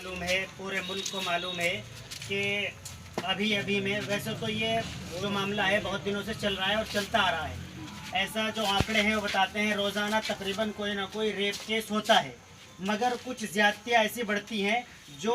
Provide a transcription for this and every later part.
मालूम है, पूरे मुल्क को मालूम है कि अभी अभी में, वैसे तो ये जो मामला है बहुत दिनों से चल रहा है और चलता आ रहा है। ऐसा जो आंकड़े हैं वो बताते हैं रोज़ाना तकरीबन कोई ना कोई रेप केस होता है, मगर कुछ ज़्यादतियाँ ऐसी बढ़ती हैं जो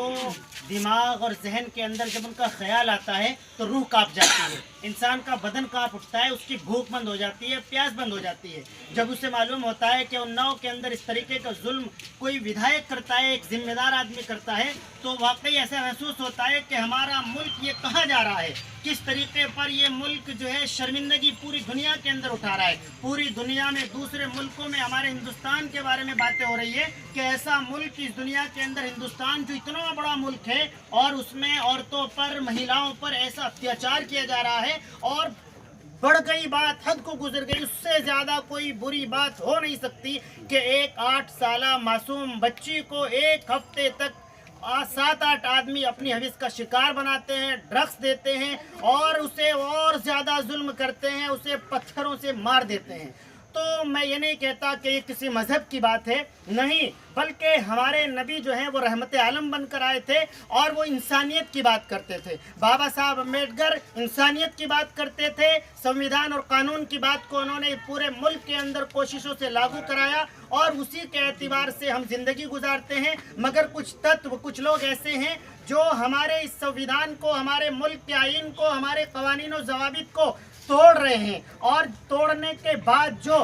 दिमाग और जहन के अंदर जब उनका ख्याल आता है तो रूह कांप जाती है, इंसान का बदन कांप उठता है, उसकी भूख बंद हो जाती है, प्यास बंद हो जाती है। जब उसे मालूम होता है कि उन्नाव के अंदर इस तरीके का जुल्म कोई विधायक करता है, एक जिम्मेदार आदमी करता है, तो वाकई ऐसा महसूस होता है कि हमारा मुल्क ये कहाँ जा रहा है, किस तरीके पर ये मुल्क जो है शर्मिंदगी पूरी दुनिया के अंदर उठा रहा है। पूरी दुनिया में दूसरे मुल्कों में हमारे हिंदुस्तान के बारे में बातें हो रही है कि ऐसा मुल्क इस दुनिया के अंदर, हिंदुस्तान जो इतना बड़ा मुल्क है और उसमें औरतों पर, महिलाओं पर ऐसा अत्याचार किया जा रहा है और बढ़ गई बात, हद को गुजर गई, उससे ज़्यादा कोई बुरी बात हो नहीं सकती कि एक 8 साला मासूम बच्ची को एक हफ्ते तक 7-8 आदमी अपनी हविस का शिकार बनाते हैं, ड्रग्स देते हैं और उसे और ज़्यादा जुल्म करते हैं, उसे पत्थरों से मार देते हैं। तो मैं ये नहीं कहता कि ये किसी मज़हब की बात है, नहीं, बल्कि हमारे नबी जो हैं वो रहमत आलम बनकर आए थे और वो इंसानियत की बात करते थे। बाबा साहब अम्बेडकर इंसानियत की बात करते थे, संविधान और कानून की बात को उन्होंने पूरे मुल्क के अंदर कोशिशों से लागू कराया और उसी के एतबार से हम जिंदगी गुजारते हैं। मगर कुछ तत्व, कुछ लोग ऐसे हैं जो हमारे इस संविधान को, हमारे मुल्क के आईन को, हमारे कवानीन और ज़वाबित को तोड़ रहे हैं और तोड़ने के बाद जो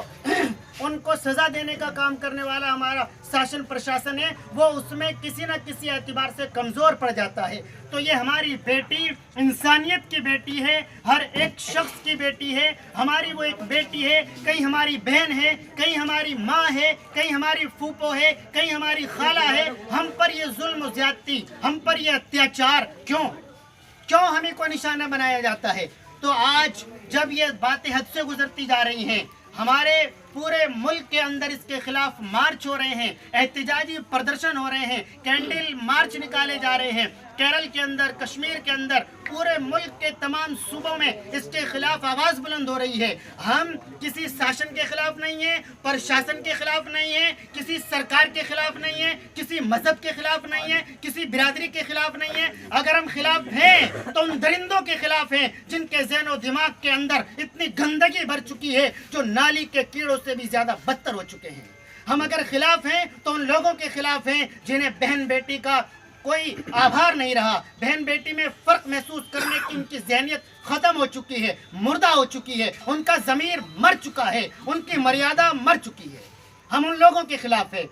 उनको सज़ा देने का काम करने वाला हमारा शासन प्रशासन है, वो उसमें किसी न किसी एतबार से कमज़ोर पड़ जाता है। तो ये हमारी बेटी इंसानियत की बेटी है, हर एक शख्स की बेटी है, हमारी वो एक बेटी है, कहीं हमारी बहन है, कहीं हमारी माँ है, कहीं हमारी फूफो है, कहीं हमारी खाला है। हम पर ये जुल्म ज़्यादती, हम पर ये अत्याचार क्यों हमें को निशाना बनाया जाता है? तो आज जब ये बातें हद से गुजरती जा रही हैं, हमारे पूरे मुल्क के अंदर इसके खिलाफ मार्च हो रहे हैं, एहतजाजी प्रदर्शन हो रहे हैं, कैंडल मार्च निकाले जा रहे हैं, केरल के अंदर, कश्मीर के अंदर, पूरे मुल्क के तमाम सूबों में इसके खिलाफ आवाज़ बुलंद हो रही है। हम किसी शासन के खिलाफ नहीं है, प्रशासन के खिलाफ नहीं है, किसी सरकार के खिलाफ नहीं है, किसी मजहब के खिलाफ नहीं है, किसी बिरादरी के खिलाफ नहीं है। अगर हम खिलाफ हैं तो उन दरिंदों के खिलाफ हैं जिनके ज़हन और दिमाग के अंदर इतनी गंदगी भर चुकी है जो नाली के कीड़ों से भी ज़्यादा बदतर हो चुके हैं। हम अगर खिलाफ हैं तो उन लोगों के खिलाफ हैं जिन्हें बहन बेटी का कोई आभार नहीं रहा, बहन बेटी में फ़र्क महसूस करने की उनकी ज़हनियत ख़त्म हो चुकी है, मुर्दा हो चुकी है, उनका ज़मीर मर चुका है, उनकी मर्यादा मर चुकी है। हम उन लोगों के खिलाफ है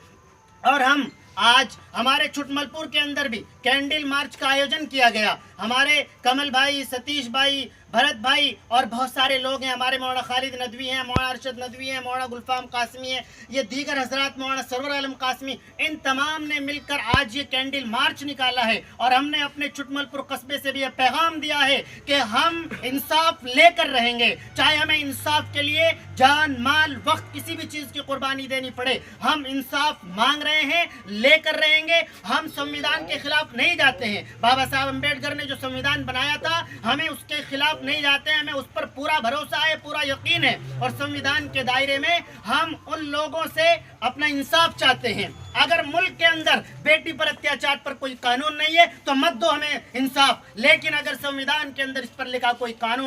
और हम आज हमारे छुटमलपुर के अंदर भी कैंडल मार्च का आयोजन किया गया। हमारे कमल भाई, सतीश भाई, भरत भाई और बहुत सारे लोग हैं, हमारे मौलाना खालिद नदवी हैं, मौलाना अरशद नदवी हैं, मौलाना गुलफाम कासमी हैं, ये दीगर हजरात, मौलाना सरवर आलम कासमी, इन तमाम ने मिलकर आज ये कैंडल मार्च निकाला है और हमने अपने छुटमलपुर कस्बे से भी ये पैगाम दिया है कि हम इंसाफ लेकर रहेंगे, चाहे हमें इंसाफ के लिए जान, माल, वक्त, किसी भी चीज़ की कुर्बानी देनी पड़े। हम इंसाफ मांग रहे हैं, लेकर रहेंगे। हम संविधान के खिलाफ नहीं जाते हैं। बाबा साहब अम्बेडकर ने जो संविधान बनाया था, हमें उसके खिलाफ नहीं जाते हैं, हमें उस पर पूरा भरोसा है, पूरा यकीन है और संविधान के दायरे में हम उन लोगों से अपना इंसाफ चाहते हैं। अगर मुल्क के अंदर बेटी पर अत्याचार पर कोई कानून नहीं है तो मत दो हमें इंसाफ, लेकिन अगर संविधान के अंदर इस पर लिखा कोई कानून